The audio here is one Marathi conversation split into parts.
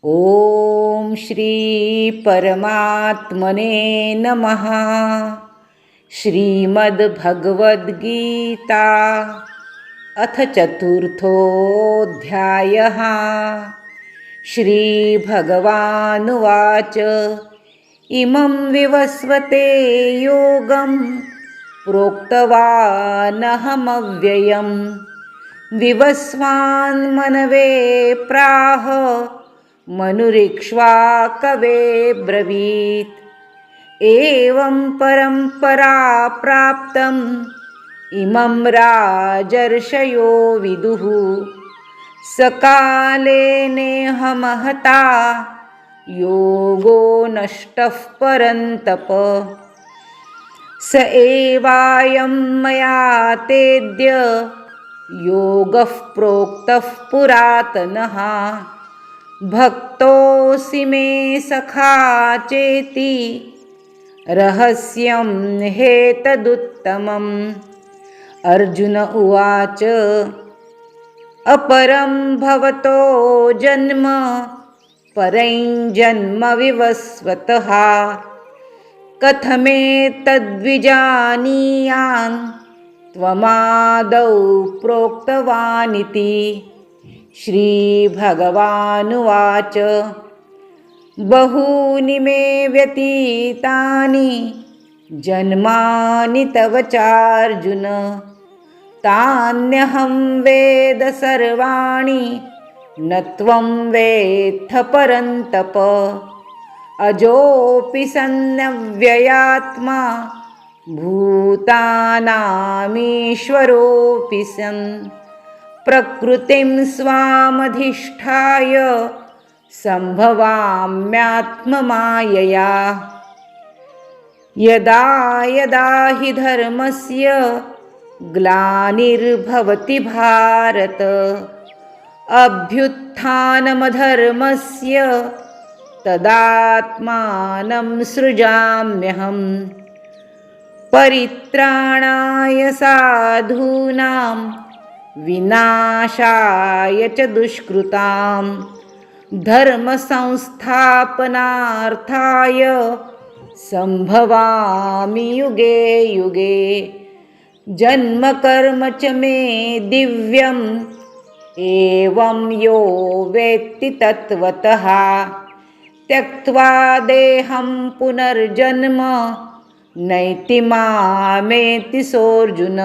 ॐ श्री परमात्मने नमः। श्रीमद्भगवद्गीता अथ चतुर्थोऽध्यायः। श्रीभगवानुवाच इमं विवस्वते योगं प्रोक्तवानहमव्ययम् विवस्वान्मनवे प्राह मनुरीक्ष्वा कवे ब्रवीत्। एवं परम्परा प्राप्तम् इमं राजर्षयो विदुः। सकाले नेह महता योगो नष्टः परन्तप। स एवायं मया तेद्य योगः प्रोक्तः पुरातनः। भक्तोऽसि मे सखा चेति रहस्यं हेतदुत्तमम्। अर्जुन उवाच अपरं भवतो जन्म परञ्जन्म विवस्वतः कथमेतद्विजानीयान् त्वमादौ प्रोक्तवानिति। श्रीभगवानुवाच बहूनि मे व्यतीतानि जन्मानि तव चार्जुन तान्यहं वेद सर्वाणि न त्वं वेत्थ परन्तप। अजोऽपि सन्नव्ययात्मा भूतानामीश्वरोऽपि सन् प्रकृतिं स्वामधिष्ठाय सम्भवाम्यात्ममायया। यदा यदा हि धर्मस्य ग्लानिर्भवति भारत अभ्युत्थानमधर्मस्य तदात्मानं सृजाम्यहम्। परित्राणाय साधूनां विनाशाय च दुष्कृतां धर्मसंस्थापनार्थाय सम्भवामि युगे युगे। जन्म कर्म च मे दिव्यम् एवं यो वेत्ति तत्त्वतः त्यक्त्वा देहं पुनर्जन्म नैति मामेति सोऽर्जुन।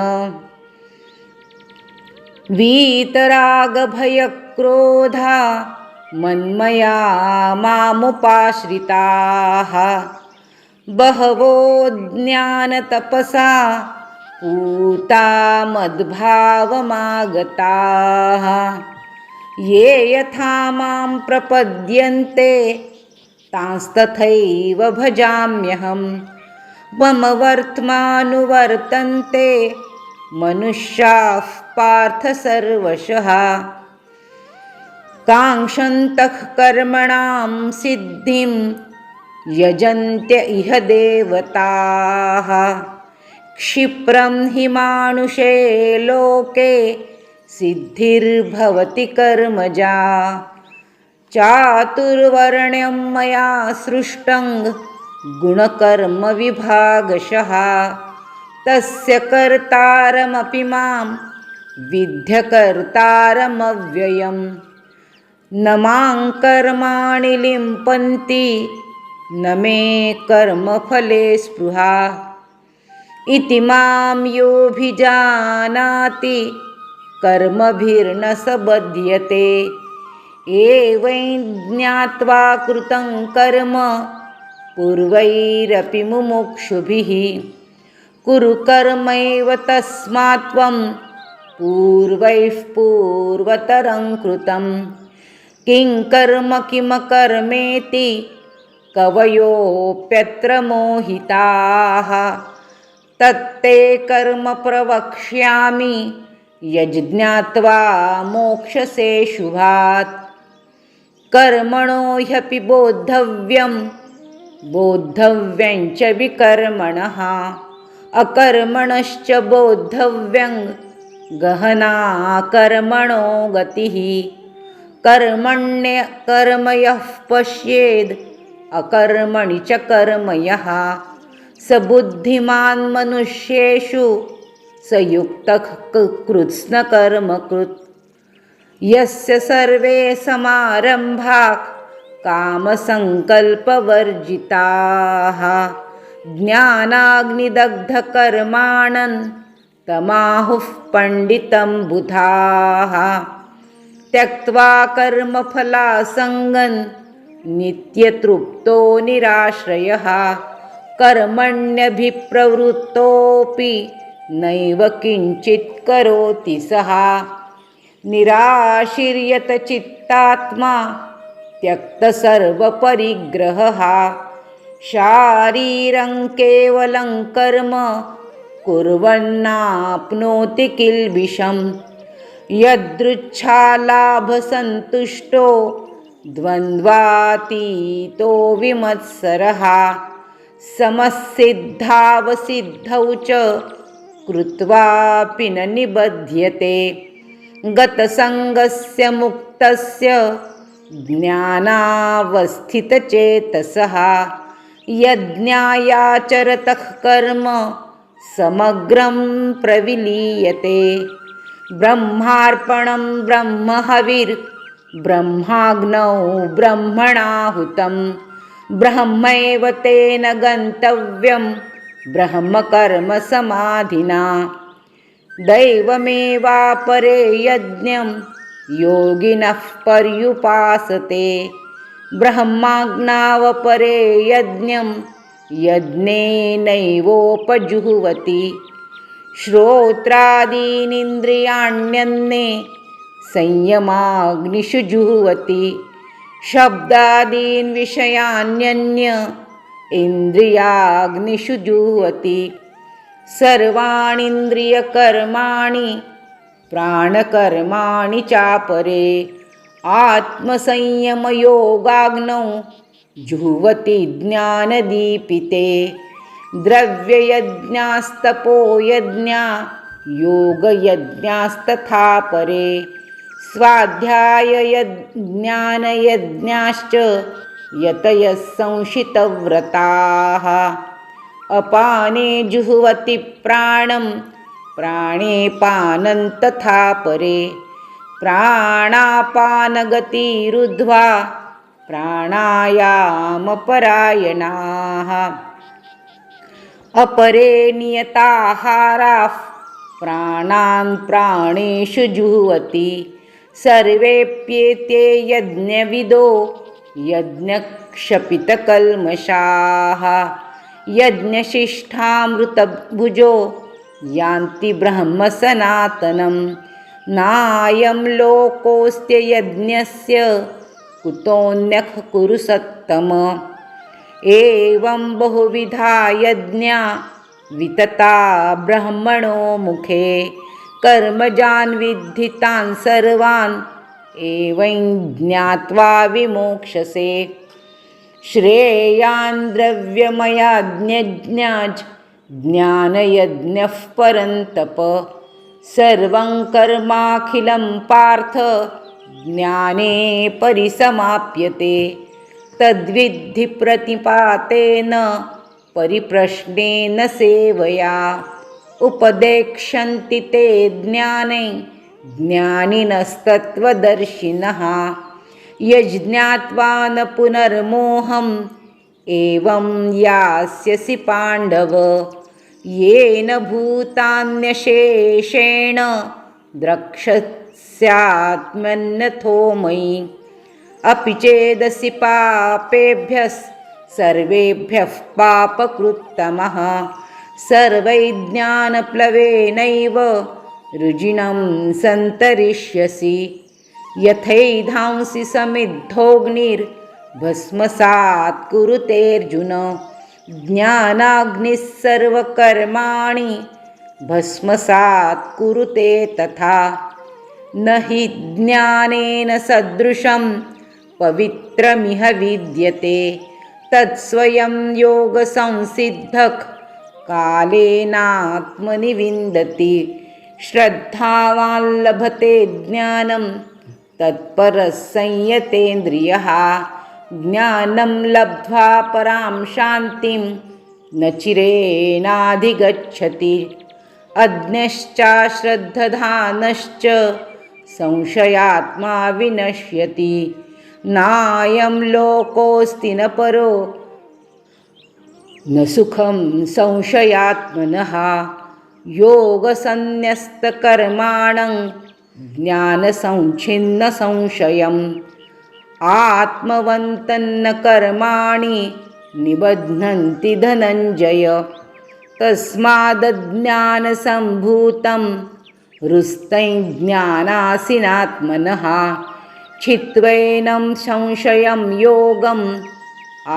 वीतरागभयक्रोधा मन्मया मामुपाश्रिताः बहवो ज्ञानतपसा पूता मद्भावमागताः। ये यथा मां प्रपद्यन्ते तांस्तथैव भजाम्यहम्। मम वर्त्मानुवर्तन्ते मनुष्याः पार्थ सर्वशः। काङ्क्षन्तः कर्मणां सिद्धिं यजन्त्य इह देवताः। क्षिप्रं हि मानुषे लोके सिद्धिर्भवति कर्मजा। चातुर्वर्ण्यं मया सृष्टं गुणकर्मविभागशः तस्य कर्तारमपि मां विद्यकर्तारमव्ययम्। न मां कर्माणि लिम्पन्ति न मे कर्मफले स्पृहा। इति मां योऽभिजानाति कर्मभिर्न स बध्यते। एवं ज्ञात्वा कृतं कर्म पूर्वैरपि मुमुक्षुभिः कुरु कर्मैव तस्मात् त्वं पूर्वैः पूर्वतरं कृतं। किं कर्म किमकर्मेति कवयोऽप्यत्र मोहिताः। तत्ते कर्म प्रवक्ष्यामि यज्ज्ञात्वा मोक्षसे शुभात्। कर्मणो ह्यपि बोद्धव्यं बोद्धव्यं च विकर्मणः। अकर्मणश्च बोद्धव्यं गहना कर्मणो गतिः। कर्मण्यकर्मयः पश्येद् अकर्मणि च कर्म यः स बुद्धिमान् मनुष्येषु स युक्तः कृत्स्नकर्मकृत् यस्य सर्वे समारम्भाः कामसङ्कल्पवर्जिताः ज्ञानाग्निदग्धकर्माणं तमाहुः पण्डितं बुधाः त्यक्त्वा कर्मफलासङ्गं नित्यतृप्तो निराश्रयः कर्मण्यभिप्रवृत्तोऽपि नैव किञ्चित् करोति सः निराशीर्यतचित्तात्मा त्यक्तसर्वपरिग्रहः शारीरं केवलं कर्म कुर्वन्नाप्नोति किल्बिषम् यदृच्छालाभसन्तुष्टो द्वन्द्वातीतो विमत्सरः समसिद्धावसिद्धौ च कृत्वापि न निबध्यते गतसङ्गस्य मुक्तस्य ज्ञानावस्थितचेतसः यज्ञायाचरतः कर्म समग्रं प्रविलीयते ब्रह्मार्पणं ब्रह्महविर्ब्रह्माग्नौ ब्रह्मणाहुतं ब्रह्मैव तेन गन्तव्यं ब्रह्मकर्मसमाधिना दैवमेवापरे यज्ञं योगिनः पर्युपासते ब्रह्माज्ञावपरे यज्ञं यज्ञेनैवोपजुह्वति श्रोत्रादीनिन्द्रियाण्यन्ये संयमाग्निषु जुह्वति शब्दादीन् विषयान्यन्य इन्द्रियाग्निषु जुह्वति सर्वाणीन्द्रियकर्माणि प्राणकर्माणि चापरे आत्मसंयमयोगाग्नौ जुह्वति ज्ञानदीपिते द्रव्ययज्ञास्तपोयज्ञा योगयज्ञास्तथा परे स्वाध्यायज्ञानयज्ञाश्च यतयः संशितव्रताः अपाने जुह्वति प्राणं प्राणे पानं तथा परे प्राणापानगतिरुद्ध्वा प्राणायामपरायणाः अपरे नियताहाराः प्राणान् प्राणेषु जुह्वति सर्वेऽप्येते यज्ञविदो यज्ञक्षपितकल्मषाः यज्ञशिष्ठामृतभुजो यान्ति ब्रह्म सनातनं नायं लोकोऽस्त्य यज्ञस्य कुतोऽन्यः कुरु सत्तम एवं बहुविधा यज्ञा वितता ब्रह्मणो मुखे कर्मजान् विद्धि तान् सर्वान् एवं ज्ञात्वा विमोक्षसे श्रेयान् द्रव्यमयाज्ञज्ञाज् ज्ञानयज्ञः परन्तप सर्वं कर्माखिलं पार्थ ज्ञाने परिसमाप्यते तद्विद्धि प्रतिपातेन परिप्रश्नेन सेवया उपदेक्ष्यन्ति ते ज्ञाने ज्ञानिनस्तत्त्वदर्शिनः यज्ञात्वा न पुनर्मोहम् एवं यास्यसि पाण्डव येन भूतान्यशेषेण द्रक्ष्यस्यात्मन्यथो मयि अपि चेदसि पापेभ्यः सर्वेभ्यः पापकृत्तमः सर्वैज्ञानप्लवेनैव रुजिनं सन्तरिष्यसि यथैधांसि समिद्धोऽग्निर्भस्मसात् कुरुतेऽर्जुन ज्ञानाग्निः सर्वकर्माणि भस्मसात् कुरुते तथा न हि ज्ञानेन सदृशं पवित्रमिह विद्यते तत्स्वयं योगसंसिद्धः कालेनात्मनि विन्दति श्रद्धावान् लभते ज्ञानं तत्परः संयतेन्द्रियः ज्ञानं लब्ध्वा परां शान्तिं न चिरेणाधिगच्छति अज्ञश्चाश्रद्धधानश्च संशयात्मा विनश्यति नायं लोकोऽस्ति न परो न सुखं संशयात्मनः योगसन्न्यस्तकर्माणं ज्ञानसंच्छिन्नसंशयम् आत्मवन्तन्न कर्माणि निबध्नन्ति धनञ्जय तस्मादज्ञानसम्भूतं हृष्टज्ञानासिनात्मनः छित्त्वैनं संशयं योगम्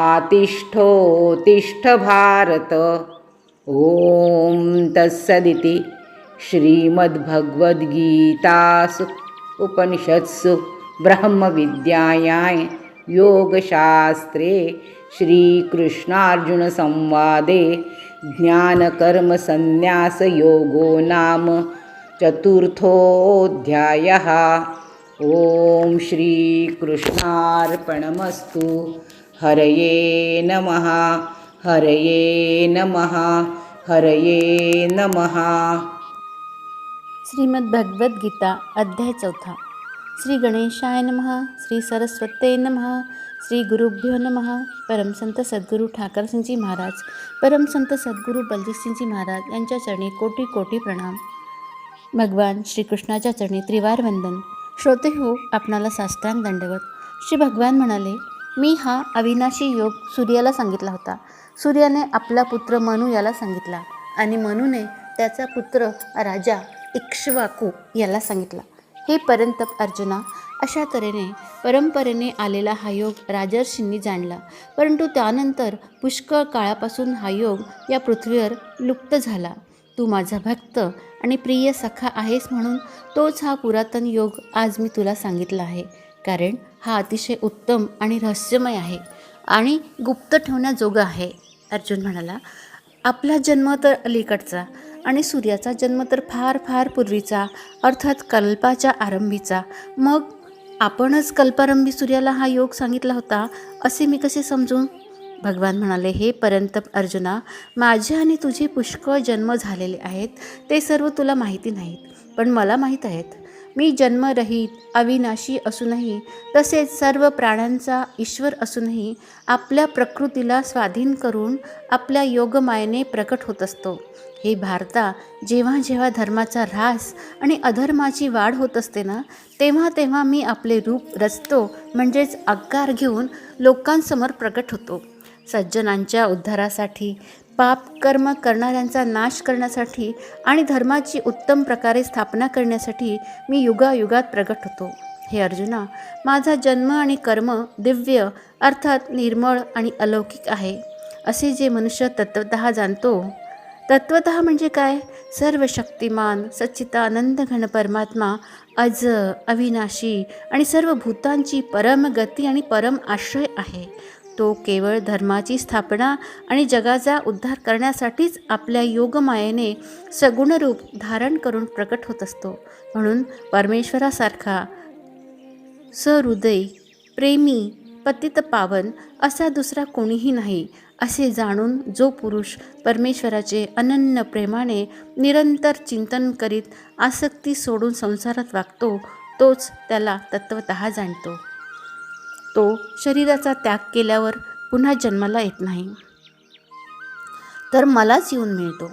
आतिष्ठोत्तिष्ठ भारत। ॐ तत्सदिति श्रीमद्भगवद्गीतासु उपनिषत्सु ब्रह्मविद्यायां योगशास्त्रे श्रीकृष्णार्जुनसंवादे ज्ञानकर्मसन्न्यासयोगो नाम चतुर्थोऽध्यायः। ॐ श्रीकृष्णार्पणमस्तु। हरये नमः। हरये नमः। हरये नमः। श्रीमद् भगवद गीता अध्याय 4। श्री गणेशाय नमः। श्री सरस्वते नमः। श्री गुरुभ्यो नमः। परम संत सद्गुरू ठाकरसिंहजी महाराज, परम संत सद्गुरू बलजीतसिंहजी महाराज यांच्या चरणी कोटी कोटी प्रणाम। भगवान श्रीकृष्णाच्या चरणी त्रिवार वंदन। श्रोते हो, आपणाला साष्टांग दंडवत। श्री भगवान म्हणाले, मी हा अविनाशी योग सूर्याला सांगितला होता। सूर्याने आपला पुत्र मनू याला सांगितला आणि मनूने त्याचा पुत्र राजा इक्ष्वाकू याला सांगितला। हे परंतप अर्जुना, अशा तऱ्हेने परंपरेने आलेला हा योग राजर्षींनी जाणला, परंतु त्यानंतर पुष्कळ काळापासून हा योग या पृथ्वीवर लुप्त झाला। तू माझा भक्त आणि प्रिय सखा आहेस म्हणून तोच हा पुरातन योग आज मी तुला सांगितला आहे, कारण हा अतिशय उत्तम आणि रहस्यमय आहे आणि गुप्त ठेवण्याजोगा आहे। अर्जुन म्हणाला, आपला जन्म तर अलीकडचा आणि सूर्याचा जन्म तर फार फार पूर्वीचा, अर्थात कल्पाच्या आरंभीचा। मग आपणच कल्पारंभी सूर्याला हा योग सांगितला होता असे मी कसे समजू? भगवान म्हणाले, हे परंतप अर्जुना, माझे आणि तुझे पुष्कळ जन्म झालेले आहेत, ते सर्व तुला माहिती नाहीत, पण मला माहीत आहेत। मी जन्मरहित अविनाशी असूनही, तसेच सर्व प्राण्यांचा ईश्वर असूनही आपल्या प्रकृतीला स्वाधीन करून आपल्या योगमायेने प्रकट होत असतो। हे भारता, जेव्हा जेव्हा धर्माचा ऱ्हास आणि अधर्माची वाढ होत असते ना, तेव्हा तेव्हा मी आपले रूप रचतो, म्हणजेच आकार घेऊन लोकांसमोर प्रकट होतो। सज्जनांच्या उद्धारासाठी, पाप कर्म करणाऱ्यांचा नाश करण्यासाठी आणि धर्माची उत्तम प्रकारे स्थापना करण्यासाठी मी युगायुगात प्रकट होतो। हे अर्जुना, माझा जन्म आणि कर्म दिव्य अर्थात निर्मळ आणि अलौकिक आहे, असे जे मनुष्य तत्वतः जाणतो। तत्वतः म्हणजे काय? सर्व शक्तिमान सच्चिदानंद घन परमात्मा, अज अविनाशी आणि सर्व भूतांची परम गती आणि परम आश्रय आहे। तो केवळ धर्माची स्थापना आणि जगाचा उद्धार करण्यासाठीच आपल्या योगमायेने सगुण रूप धारण करून प्रकट होत असतो। म्हणून परमेश्वरासारखा सहृदय, प्रेमी, पतित पावन असा दुसरा कोणीही नाही, असे जाणून जो पुरुष परमेश्वराचे अनन्य प्रेमाने निरंतर चिंतन करीत आसक्ती सोडून संसारात वागतो, तोच त्याला तत्वतः जाणतो। तो शरीराचा त्याग केल्यावर पुन्हा जन्माला येत नाही, तर मलाच येऊन मिळतो।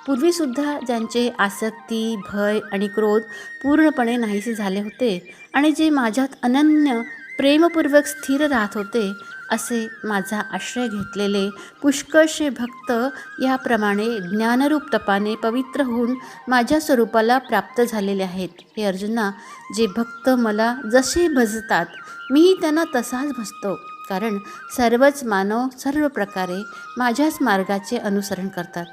पूर्वीसुद्धा ज्यांचे आसक्ती, भय आणि क्रोध पूर्णपणे नाहीसे झाले होते आणि जे माझ्यात अनन्य प्रेमपूर्वक स्थिर राहत होते, असे माझा आश्रय घेतलेले पुष्कळशे भक्त याप्रमाणे ज्ञानरूप तपाने पवित्र होऊन माझ्या स्वरूपाला प्राप्त झालेले आहेत। हे अर्जुना, जे भक्त मला जसे भजतात मीही त्यांना तसाच भजतो, कारण सर्वच मानव सर्व प्रकारे माझ्याच मार्गाचे अनुसरण करतात।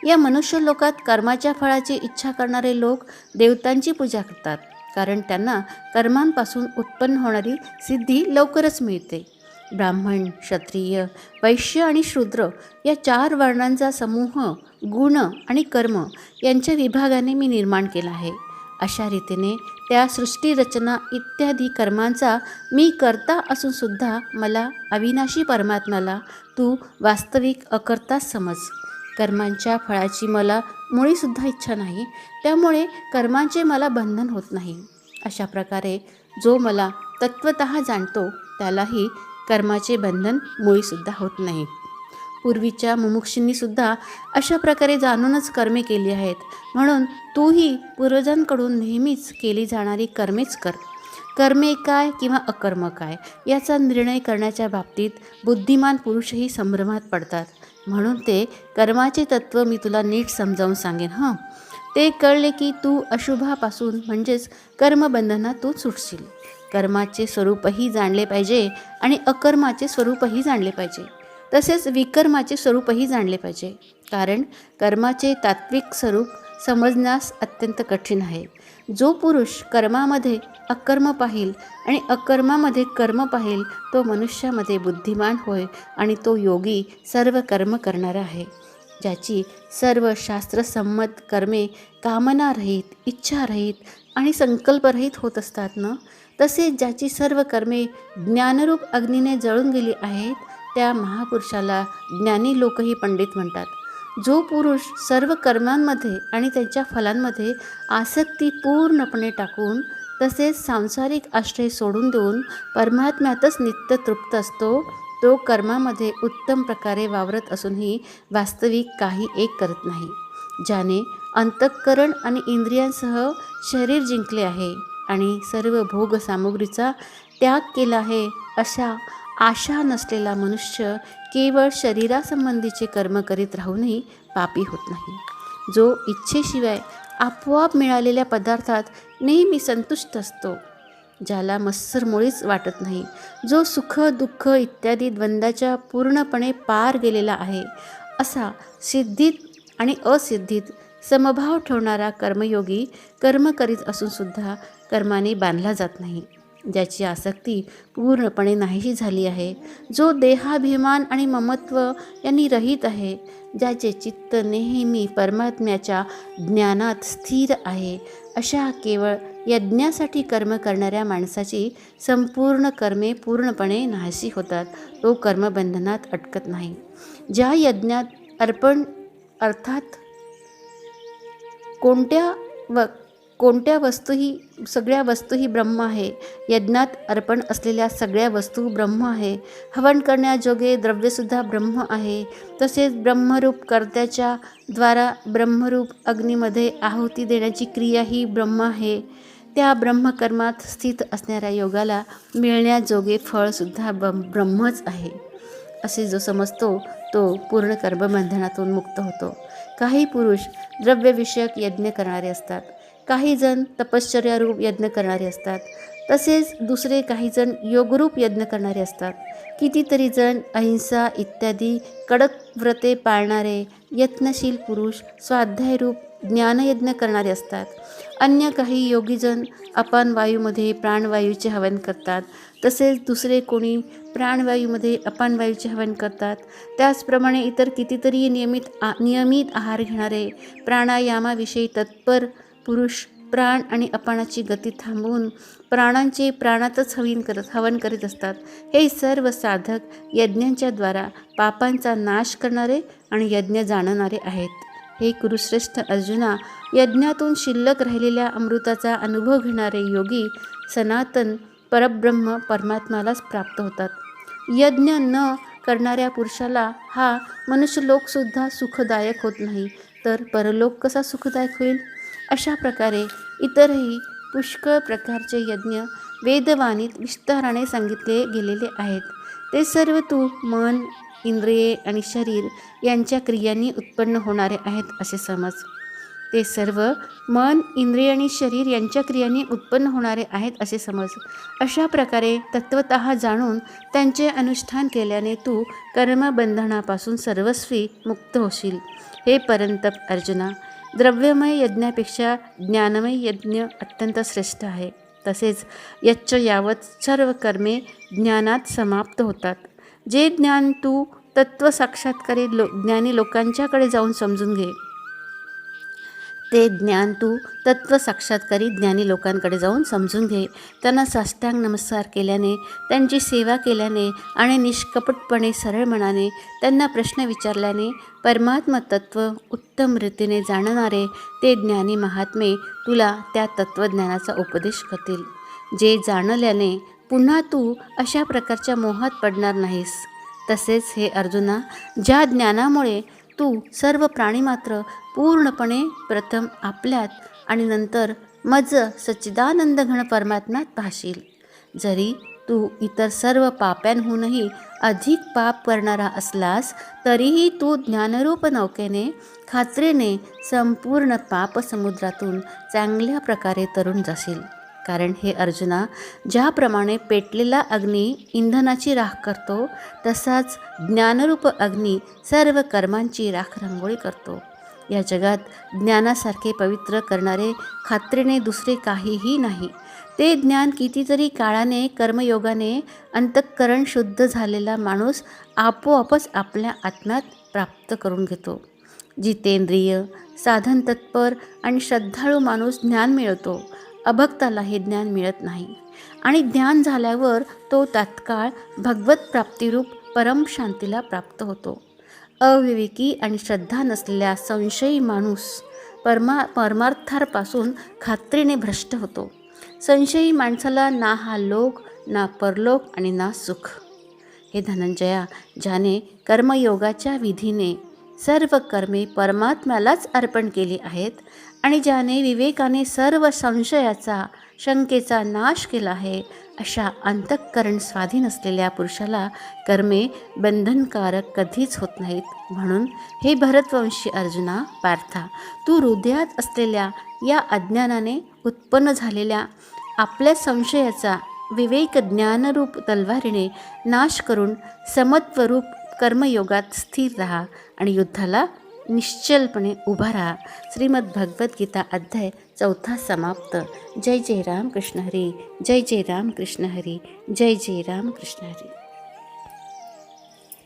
या मनुष्य लोकात कर्माच्या फळाची इच्छा करणारे लोक देवतांची पूजा करतात, कारण त्यांना कर्मांपासून उत्पन्न होणारी सिद्धी लवकरच मिळते। ब्राह्मण, क्षत्रिय, वैश्य आणि शूद्र या 4 वर्णांचा समूह गुण आणि कर्म यांच्या विभागाने मी निर्माण केला आहे। अशा रीतीने त्या सृष्टीरचना इत्यादी कर्मांचा मी करता असूनसुद्धा मला अविनाशी परमात्म्याला तू वास्तविक अकर्ताच समज. कर्मांच्या फळाची मला मुळीसुद्धा इच्छा नाही, त्यामुळे कर्मांचे मला बंधन होत नाही. अशा प्रकारे जो मला तत्वतः जाणतो त्यालाही कर्माचे बंधन मुळीसुद्धा होत नाही. पूर्वीच्या मुमुक्षूंनीसुद्धा अशा प्रकारे जाणूनच कर्मे केली आहेत. म्हणून तूही पूर्वजांकडून नेहमीच केली जाणारी कर्मेच कर. कर्मे काय किंवा अकर्म काय याचा निर्णय करण्याच्या बाबतीत बुद्धिमान पुरुषही संभ्रमात पडतात. म्हणून ते कर्माचे तत्त्व मी तुला नीट समजावून सांगेन. ते कळले की तू अशुभापासून म्हणजेच कर्मबंधनातून सुटशील. कर्माचे स्वरूपही जाणले पाहिजे आणि अकर्माचे स्वरूपही जाणले पाहिजे. तसेच विकर्माचे स्वरूपही जाणले पाहिजे. कारण कर्माचे तात्विक स्वरूप समजण्यास अत्यंत कठीण आहे. जो पुरुष कर्मामध्ये अकर्म पाहिल आणि अकर्मामध्ये कर्म पाहिल तो मनुष्यामध्ये बुद्धिमान होय आणि तो योगी सर्व कर्म करणारा आहे. ज्याची सर्व शास्त्रसंमत कर्मे कामनारहित, इच्छारहित आणि संकल्परहित होत असतात ना, तसेच ज्याची सर्व कर्मे ज्ञानरूप अग्नीने जळून गेली आहेत त्या महापुरुषाला ज्ञानी लोकही पंडित म्हणतात. जो पुरुष सर्व कर्मांमध्ये आणि त्यांच्या फलांमध्ये आसक्ती पूर्णपणे टाकून तसेच सांसारिक आश्रय सोडून देऊन परमात्म्यातच नित्य तृप्त असतो, तो कर्मामध्ये उत्तम प्रकारे वावरत असूनही वास्तविक काही एक करत नाही. ज्याने अंतःकरण आणि इंद्रियांसह शरीर जिंकले आहे आणि सर्व भोग सामुग्रीचा त्याग केला आहे, अशा आशा नसलेला मनुष्य केवळ शरीरासंबंधीचे कर्म करीत राहूनही पापी होत नाही. जो इच्छेशिवाय आपोआप मिळालेल्या पदार्थात नेहमी संतुष्ट असतो, ज्याला मत्सर मुळीच वाटत नाही, जो सुख दुःख इत्यादी द्वंद्वाच्या पूर्णपणे पार गेलेला आहे, असा सिद्धीत आणि असिद्धीत समभाव ठेवणारा कर्मयोगी कर्म करीत असूनसुद्धा कर्माने बांधला जात नाही. ज्याची आसक्ती पूर्णपणे नाहीशी झाली आहे, जो देहाभिमान आणि ममत्व यांनी रहित आहे, ज्याचे चित्त नेहमी परमात्म्याच्या ज्ञानात स्थिर आहे, अशा केवळ यज्ञासाठी कर्म करणाऱ्या माणसाची संपूर्ण कर्मे पूर्णपणे नाहीशी होतात. तो कर्मबंधनात अटकत नाही. ज्या यज्ञात अर्पण अर्थात कोणत्या वस्तूही सगळ्या वस्तूही ब्रह्म आहे. यज्ञात अर्पण असलेल्या सगळ्या वस्तू ब्रह्म आहे. हवन करण्याजोगे द्रव्यसुद्धा ब्रह्म आहे. तसेच ब्रह्मरूप कर्त्याच्या द्वारा ब्रह्मरूप अग्नीमध्ये आहुती देण्याची क्रियाही ब्रह्म आहे. त्या ब्रह्मकर्मात स्थित असणाऱ्या योगाला मिळण्याजोगे फळसुद्धा ब्रह्मच आहे. असे जो समजतो तो पूर्ण कर्मबंधनातून मुक्त होतो. काही पुरुष द्रव्यविषयक यज्ञ करणारे असतात, काही जण तपश्चर्यारूप यज्ञ करणारे असतात, तसेच दुसरे काही जण योगरूप यज्ञ करणारे असतात. कितीतरी जण अहिंसा इत्यादी कडक व्रते पाळणारे यत्नशील पुरुष स्वाध्यायरूप ज्ञानयज्ञ करणारे असतात. अन्य काही योगीजन अपान वायूमध्ये प्राणवायूचे हवन करतात, तसेच दुसरे कोणी प्राणवायूमध्ये अपान वायूचे हवन करतात. त्याचप्रमाणे इतर कितीतरी नियमित आहार घेणारे प्राणायामाविषयी तत्पर पुरुष प्राण आणि अपानाची गती थांबवून प्राणांचे प्राणातच हवन करीत असतात. हे सर्व साधक यज्ञांच्या द्वारा पापांचा नाश करणारे आणि यज्ञ जाणणारे आहेत. हे कुरुश्रेष्ठ अर्जुना, यज्ञातून शिल्लक राहिलेल्या अमृताचा अनुभव घेणारे योगी सनातन परब्रह्म परमात्म्यालाच प्राप्त होतात. यज्ञ न करणाऱ्या पुरुषाला हा मनुष्यलोकसुद्धा सुखदायक होत नाही, तर परलोक कसा सुखदायक होईल? अशा प्रकारे इतरही पुष्कळ प्रकारचे यज्ञ वेदवाणीत विस्ताराने सांगितले गेलेले आहेत. ते सर्व तू मन, इंद्रिये आणि शरीर यांच्या क्रियांनी उत्पन्न होणारे आहेत असे समज. ते सर्व मन, इंद्रिय आणि शरीर यांच्या क्रियांनी उत्पन्न होणारे आहेत असे समज. अशा प्रकारे तत्वतः जाणून त्यांचे अनुष्ठान केल्याने तू कर्मबंधनापासून सर्वस्वी मुक्त होशील. हे परंतप अर्जुना, द्रव्यमय यज्ञापेक्षा ज्ञानमय यज्ञ अत्यंत श्रेष्ठ आहे. तसेच यच्च यावत सर्व कर्मे ज्ञानात समाप्त होतात. जे ज्ञान तू तत्व साक्षात्कारी ज्ञानी लोकांच्याकडे जाऊन समजून घे. ते ज्ञान तू तत्व साक्षात्कारी ज्ञानी लोकांकडे जाऊन समजून घे. त्यांना साष्टांग नमस्कार केल्याने, त्यांची सेवा केल्याने आणि निष्कपटपणे सरळ मनाने त्यांना प्रश्न विचारल्याने परमात्म तत्व उत्तम रीतीने जाणणारे ते ज्ञानी महात्मे तुला त्या तत्त्वज्ञानाचा उपदेश करतील. जे जाणल्याने पुन्हा तू अशा प्रकारच्या मोहात पडणार नाहीस. तसेच हे अर्जुना, ज्या ज्ञानामुळे तू सर्व प्राणीमात्र पूर्णपणे प्रथम आपल्यात आणि नंतर मज सच्चिदानंद घन परमात्म्यात पाहशील. जरी तू इतर सर्व पाप्यांहूनही अधिक पाप करणारा असलास तरीही तू ज्ञानरूप नौकेने खात्रीने संपूर्ण पापसमुद्रातून चांगल्या प्रकारे तरून जाशील. कारण हे अर्जुना, ज्याप्रमाणे पेटलेला अग्नी इंधनाची राख करतो तसाच ज्ञानरूप अग्नी सर्व कर्मांची राखरांगोळी करतो. या जगात ज्ञानासारखे पवित्र करणारे खात्रीने दुसरे काहीही नाही. ते ज्ञान कितीतरी काळाने कर्मयोगाने अंतःकरण शुद्ध झालेला माणूस आपोआपच आपल्या आत्म्यात प्राप्त करून घेतो. जितेंद्रिय, साधन तत्पर आणि श्रद्धाळू माणूस ज्ञान मिळवतो. अभक्ताला हे ज्ञान मिळत नाही आणि ज्ञान झाल्यावर तो तात्काळ भगवत प्राप्तिरूप परम शांतीला प्राप्त होतो. अविवेकी आणि श्रद्धा नसलेल्या संशयी माणूस परमार्थापासून खात्रीने भ्रष्ट होतो. संशयी माणसाला ना हा लोक, ना परलोक आणि ना सुख. हे धनंजया, ज्याने कर्मयोगाच्या विधीने सर्व कर्मे परमात्म्यालाच अर्पण केली आहेत आणि ज्याने विवेकाने सर्व संशयाचा, शंकेचा नाश केला आहे, अशा अंतःकरण स्वाधीन असलेल्या पुरुषाला कर्मे बंधनकारक कधीच होत नाहीत. म्हणून हे भरतवंशी अर्जुना पार्था, तू हृदयात असलेल्या या अज्ञानाने उत्पन्न झालेल्या आपल्या संशयाचा विवेक ज्ञानरूप तलवारीने नाश करून समत्वरूप कर्मयोगात स्थिर राहा आणि युद्धाला निश्चलपणे उभा राहा. श्रीमद भगवद्गीता अध्याय 4 समाप्त. जय जय राम कृष्ण हरी. जय जय राम कृष्ण हरी. जय जय राम कृष्ण हरी.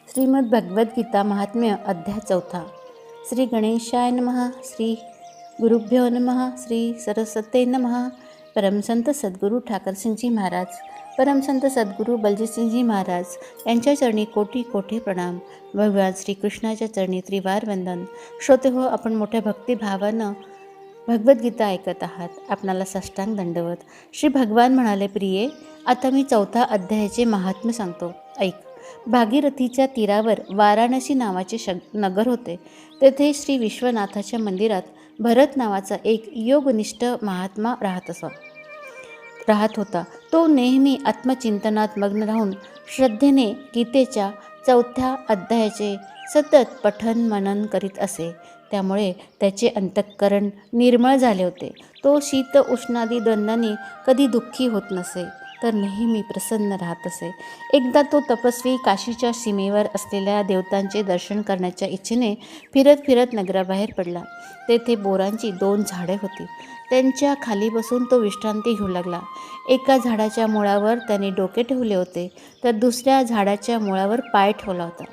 श्रीमद भगवद्गीता महात्म्य अध्याय 4. श्री गणेशाय नमः. श्री गुरुभ्यो नमः. श्री सरस्वते नमः. परमसंत सद्गुरू ठाकरसिंगजी महाराज, परमसंत सद्गुरू बलजीतसिंगजी महाराज यांच्या चरणी कोटी कोटी प्रणाम. भगवान श्रीकृष्णाच्या चरणी त्रिवार वंदन. श्रोते हो, आपण मोठ्या भक्तिभावानं भगवद्गीता ऐकत आहात. आपणाला साष्टांग दंडवत. श्री भगवान म्हणाले, प्रिये, आता मी 4 अध्यायाचे महात्म्य सांगतो, ऐक. भागीरथीच्या तीरावर वाराणसी नावाचे नगर होते. तेथे श्री विश्वनाथाच्या मंदिरात भरत नावाचा एक योगनिष्ठ महात्मा राहत होता. तो नेहमी आत्मचिंतनात मग्न राहून श्रद्धेने गीतेच्या 4थ्या अध्यायाचे सतत पठन मनन करीत असे. त्यामुळे त्याचे अंतःकरण निर्मळ झाले होते. तो शीत उष्णादी द्वंद्वांनी कधी दुःखी होत नसे, तर नेहमी प्रसन्न राहत असे. एकदा तो तपस्वी काशीच्या सीमेवर असलेल्या देवतांचे दर्शन करण्याच्या इच्छेने फिरत फिरत नगराबाहेर पडला. तेथे बोरांची 2 झाडे होती. त्यांच्या खाली बसून तो विश्रांती घेऊ लागला. एका झाडाच्या मुळावर त्याने डोके ठेवले होते, तर दुसऱ्या झाडाच्या मुळावर पाय ठेवला होता.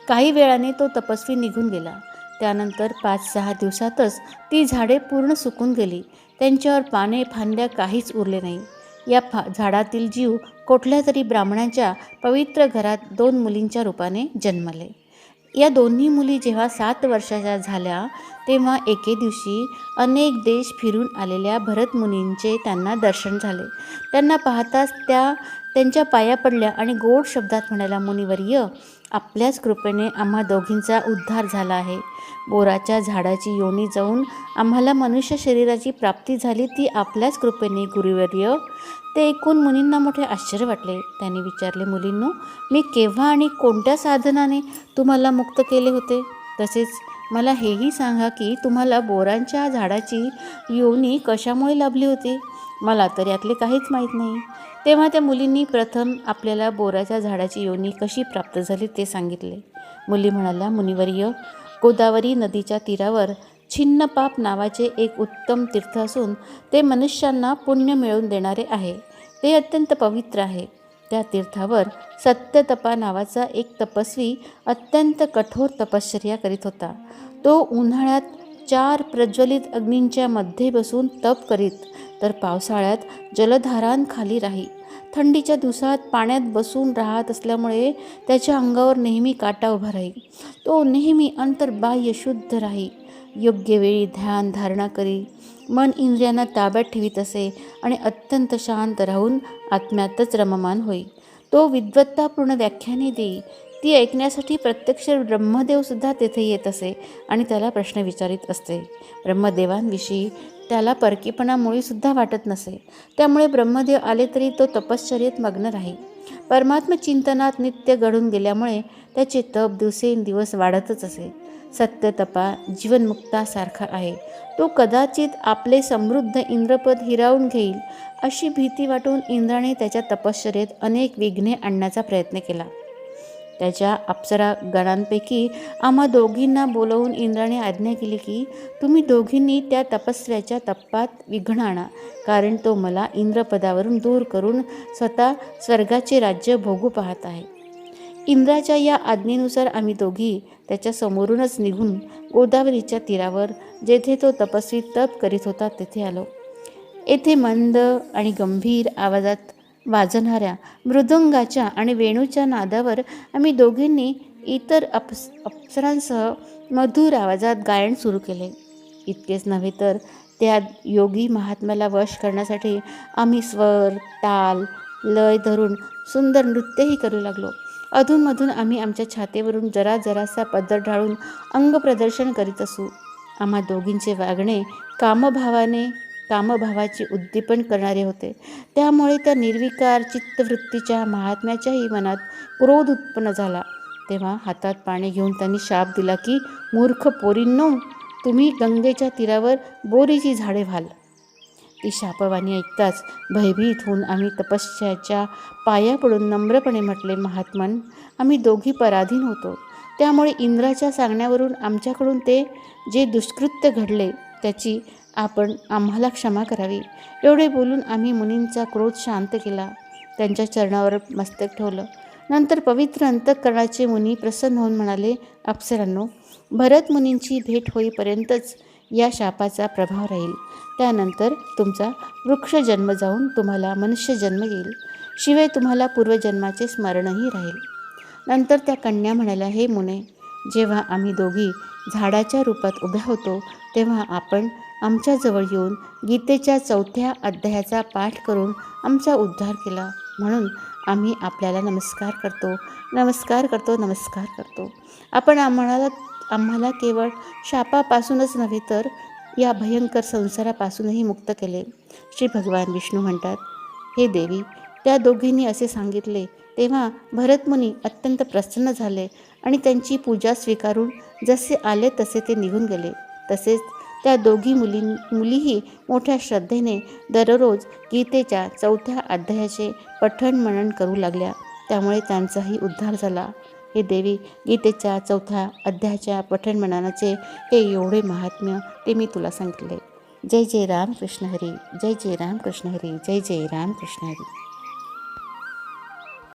काही वेळाने तो तपस्वी निघून गेला. त्यानंतर 5-6 दिवसातच ती झाडे पूर्ण सुकून गेली. त्यांच्यावर पाने फांद्या काहीच उरले नाही. या झाडातील जीव कुठल्या तरी ब्राह्मणाच्या पवित्र घरात 2 मुलींच्या रूपाने जन्मले. या दोन्ही मुली जेव्हा 7 वर्षाच्या झाल्या तेव्हा एके दिवशी अनेक देश फिरून आलेल्या भरत मुनींचे त्यांना दर्शन झाले. त्यांना पाहताच त्या त्यांच्या पाया पडल्या आणि गोड शब्दात म्हणाल्या, मुनिवर्य, आपल्याच कृपेने आम्हा दोघींचा उद्धार झाला आहे. बोराच्या झाडाची योनी जाऊन आम्हाला मनुष्य शरीराची प्राप्ती झाली, ती आपल्याच कृपेने गुरुवर्य. ते ऐकून मुनींना मोठे आश्चर्य वाटले. त्यांनी विचारले, मुलींनो, मी केव्हा आणि कोणत्या साधनाने तुम्हाला मुक्त केले होते? तसेच मला हेही सांगा की तुम्हाला बोरांच्या झाडाची योनी कशामुळे लाभली होती? मला तर यातले काहीच माहीत नाही. तेव्हा त्या मुलींनी प्रथम आपल्याला बोराच्या झाडाची योनी कशी प्राप्त झाली ते सांगितले. मुली म्हणाल्या, मुनिवर्य, गोदावरी नदीच्या तीरावर छिन्नपाप नावाचे एक उत्तम तीर्थ असून ते मनुष्यांना पुण्य मिळवून देणारे आहे. ते अत्यंत पवित्र आहे. त्या तीर्थावर सत्यतपा नावाचा एक तपस्वी अत्यंत कठोर तपश्चर्या करीत होता. तो उन्हाळ्यात 4 प्रज्वलित अग्नींच्या मध्ये बसून तप करीत, तर पावसाळ्यात जलधारांखाली राही. थंडीच्या दिवसात पाण्यात बसून राहत असल्यामुळे त्याच्या अंगावर नेहमी काटा उभा राही. तो नेहमी अंतर्बाह्य शुद्ध राही. योग्य वेळी ध्यान धारणा करी. मन इंद्रियांना ताब्यात ठेवीत असे आणि अत्यंत शांत राहून आत्म्यातच रममान होई. तो विद्वत्तापूर्ण व्याख्याने देई. ती ऐकण्यासाठी प्रत्यक्ष ब्रह्मदेवसुद्धा तेथे येत असे आणि त्याला प्रश्न विचारित असते. ब्रह्मदेवांविषयी त्याला परकेपणामुळेसुद्धा वाटत नसे. त्यामुळे ब्रह्मदेव आले तरी तो तपश्चर्येत मग्न राही. परमात्म चिंतनात नित्य घडून गेल्यामुळे त्याचे तप दिवसेंदिवस वाढतच असे. सत्य तपा जीवनमुक्तासारखा आहे. तो कदाचित आपले समृद्ध इंद्रपद हिरावून घेईल अशी भीती वाटून इंद्राने त्याच्या तपश्चर्येत अनेक विघ्ने आणण्याचा प्रयत्न केला. त्याच्या अप्सरा गणांपैकी आम्हा दोघींना बोलवून इंद्राने आज्ञा केली की तुम्ही दोघींनी त्या तपस्व्याच्या तपात विघ्न आणा, कारण तो मला इंद्रपदावरून दूर करून स्वतः स्वर्गाचे राज्य भोगू पाहत आहे. इंद्राच्या या आज्ञेनुसार आम्ही दोघी त्याच्या समोरूनच निघून गोदावरीच्या तीरावर, जेथे तो तपस्वी तप करीत होता, तेथे आलो. येथे मंद आणि गंभीर आवाजात वाजणाऱ्या मृदुंगाच्या आणि वेणूच्या नादावर आम्ही दोघींनी इतर अप्सरांसह मधुर आवाजात गायन सुरू केले. इतकेच नव्हे तर त्या योगी महात्म्याला वश करण्यासाठी आम्ही स्वर, ताल, लय धरून सुंदर नृत्यही करू लागलो. अधूनमधून आम्ही आमच्या छातीवरून जरासा पदर ढाळून अंगप्रदर्शन करीत असू. आम्हा दोघींचे वागणे कामभावाचे उद्दीपन करणारे होते. त्यामुळे त्या निर्विकार चित्तवृत्तीच्या महात्म्याच्याही मनात क्रोध उत्पन्न झाला. तेव्हा हातात पाणी घेऊन त्यांनी शाप दिला की मूर्ख पोरींनो, तुम्ही गंगेच्या तीरावर बोरीची झाडे व्हाल. ती शापवाणी ऐकताच भयभीत होऊन आम्ही तपस्याच्या पाया पडून नम्रपणे म्हटले, महात्मन, आम्ही दोघी पराधीन होतो. त्यामुळे इंद्राच्या सांगण्यावरून आमच्याकडून ते जे दुष्कृत्य घडले त्याची आपण आम्हाला क्षमा करावी. एवढे बोलून आम्ही मुनींचा क्रोध शांत केला. त्यांच्या चरणावर मस्तक ठेवलं. नंतर पवित्र अंतःकरणाचे मुनी प्रसन्न होऊन म्हणाले, अप्सरांनो, भरत मुनींची भेट होईपर्यंतच या शापाचा प्रभाव राहील. त्यानंतर तुमचा वृक्षजन्म जाऊन तुम्हाला मनुष्यजन्म येईल. शिवाय तुम्हाला पूर्वजन्माचे स्मरणही राहील. नंतर त्या कन्या म्हणाल्या, हे मुने, जेव्हा आम्ही दोघी झाडाच्या रूपात उभ्या होतो तेव्हा आपण आमच्याजवळ येऊन गीतेच्या 4थ्या अध्यायाचा पाठ करून आमचा उद्धार केला. म्हणून आम्ही आपल्याला नमस्कार करतो. आपण आम्हाला केवळ शापापासूनच नव्हे तर या भयंकर संसारापासूनही मुक्त केले. श्री भगवान विष्णू म्हणतात, हे देवी, त्या दोघींनी असे सांगितले तेव्हा भरतमुनी अत्यंत प्रसन्न झाले आणि त्यांची पूजा स्वीकारून जसे आले तसे ते निघून गेले. तसेच त्या दोघी मुलीही मोठ्या श्रद्धेने दररोज गीतेच्या 4थ्या अध्यायाचे पठण मनन करू लागल्या. त्यामुळे त्यांचाही उद्धार झाला. हे देवी, गीतेच्या 4थ्या अध्यायाच्या पठण मननाचे हे एवढे महात्म्य ते मी तुला सांगितले. जय जय राम कृष्ण हरी. जय जय राम कृष्ण हरी. जय जय राम कृष्ण हरी.